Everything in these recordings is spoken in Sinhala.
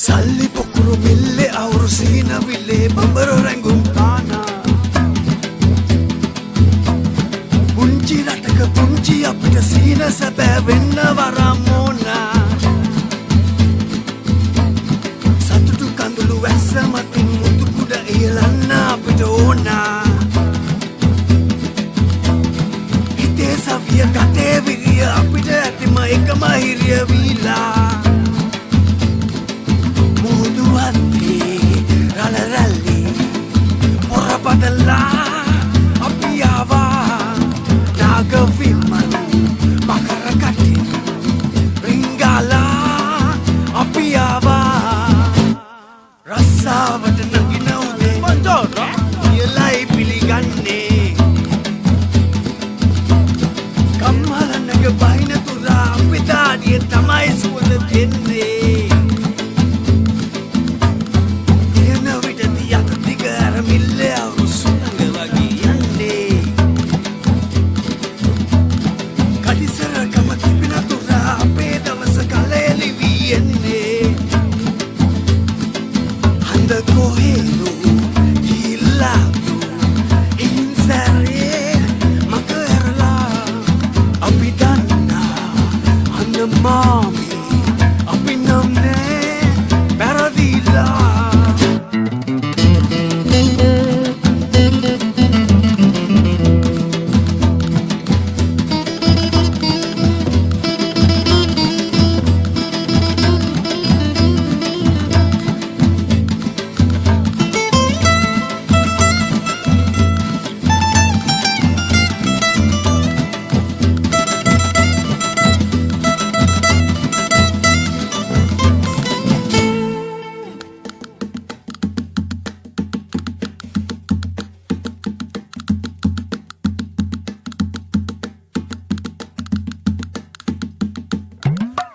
Salli pokuru mille auru sina ville bambaro rangum kana punchi rataka punchi apita sina sabe venna varamona satutu kandulu wassa matin mutu kuda ilanna apita ona hite saviya kate viriya apita atima ekama hiriya vila Rally, Pora Padala, Apiava, Naga Viman, Makarakati, Ringala, Apiava, Rasa Vatanaginaude, Yelai Piligane, Kamala Nagabaina Tura, Vidadi, Tamai Sula Tende. Mommy, up in the Paradila.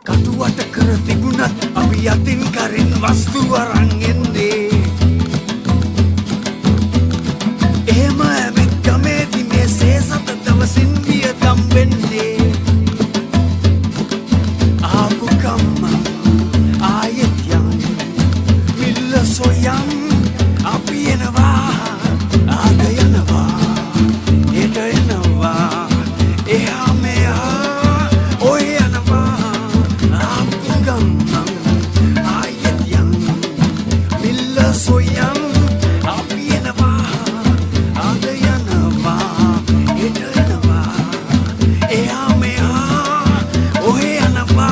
Katuwata kara tibunat අපි යතින් කරින් වස්තු අරන් එන්නේ එහෙම ඇවිත් ගමේදී මේ සේසත දවසින් වියදම් වෙන්නේ ආපු කම්ම ආයෙත් යම් මිල්ල සොයම් අපි එනවා ආද යනවා හෙට එනවා එහා මෙහා ඔය යනවා Soyam api enava adayanava edanava eha meha ohe anava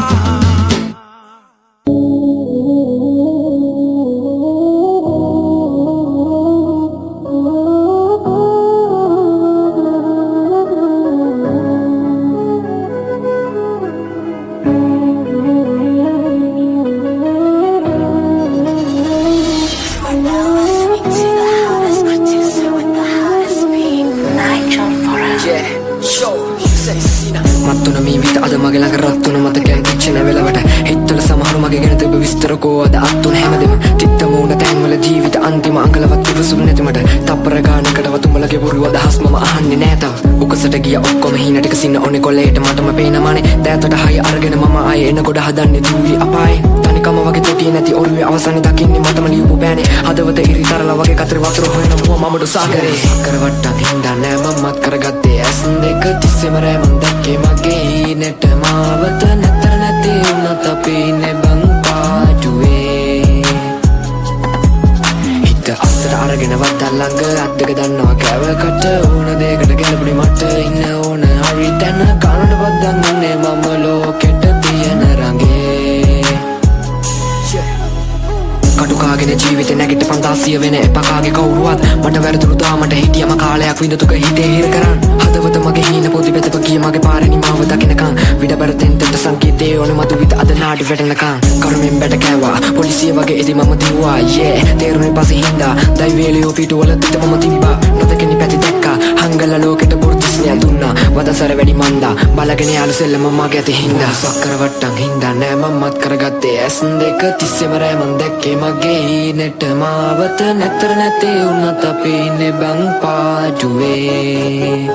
මත්තුන මේ විත අද මගේ ළඟ රත්තුන මතකයන් කිච්චෙන වෙලවට හිතවල සමහරු මගේ ගැන තිබ්බ විස්තර කෝ අද අත්තුන හැමදෙම තිත්ත මූණ තැන්වල ජීවිත අන්තිම අඟලවත් ඉවසුම් නැතිමට තප්පර ගානකටවත් උඹලගේ බොරු අදහස් මම අහන්නේ නෑ තව උකසට ගිය ඔක්කොම හීන ටික සින්න ඕනේ කොලේට මටම පේනමානේ දෑතට හය අරගෙන මම ආයේ එන ගොඩ හදන්නේ දූවි අපායේ තනිකම වගේ තොටිය නැති ඔරුවේ අවසානේ දකින්නේ මටම ලියපු බෑනේ හදවත ඉරිතරලා වගේ කතරේ වතුර හොයන මුව මමඩු සාගරේ කරවට්ටන් හින්දා නෑ මමත් කරගත්තේ ඇස් දෙක තිස්සෙම රෑ මන් දැක්කේ මගේ හීනෙට මාවත නැතර නැති වුණත් අපි නෙබන් පාටුවේ හිත අස්සට අරගෙන වද්දා ළඟ අත් දෙක දන්නවා කැවකට ඕන දෙයකට ගැලපුණි මට ඉන්න ඕන හරි තැන කනට බද්දන් ඉන්නේ මම ලෝකෙට තියෙන රඟේ කටුකාගෙන ජීවිතේ නැගිට 500 වෙන එපකාගේ කවුරුවත් මට වැරදුරුදා මට හිටියම කාලයක් විඳතුක හිතේ හිර කරන් හදවත මගේ හීන පොදි වෙතප ගිය මගේ පාරේ නිමාව දකින්නකම් විඩබරතෙන් තෙත සංකේතේ ඕන මතු විත අද නාඩි වැටෙනකම් කරුමෙන් බැට කෑවා පොලිසිය වගේ ඉදි මම දිව්වා තේරුනේ පස්සේ හින්දා දෛවේලියෝ පිටුවල තිත මම තිබ්බා නොදකිනි පැති දැක්කා හංගල ලෝකෙට පුරුතිස්නිය දුන්නා වදසර වැඩි මන්දා බලගෙන යාළු සෙල්ලම මගේ ඇති හින්දා සක්කර වට්ටම් හින්දා නෑ මමත් කරගත්තේ ඇස් දෙක තිස්සෙම රෑ මන් දැක්කේ මගේ හීනෙට මාවත නැතර නැතේ උනත් අපි ඉන්නේ බං පාඩුවේ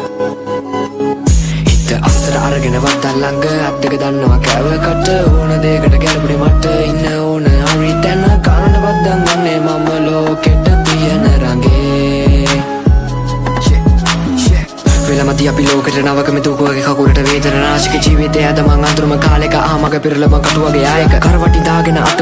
හිත අස්සර අරගෙන වත්තන් ළඟ අද්දක දන්නවා කැවකට ඕන දෙයකට ගැලපුනේ මට ඉන්න ඕන හරි තැන කාරණ වද්දන් ගන්නේ මම ලෝකෙට පියන රඟේ වෙලමති අපි ලෝකෙට නවකම දුකුවගේ කකුලට වේදන නාශක ජීවිතය අද මං අඳුරම කාලෙක ආමග පෙරලම කටුවගේ ආයක කරවටි දාගෙන අත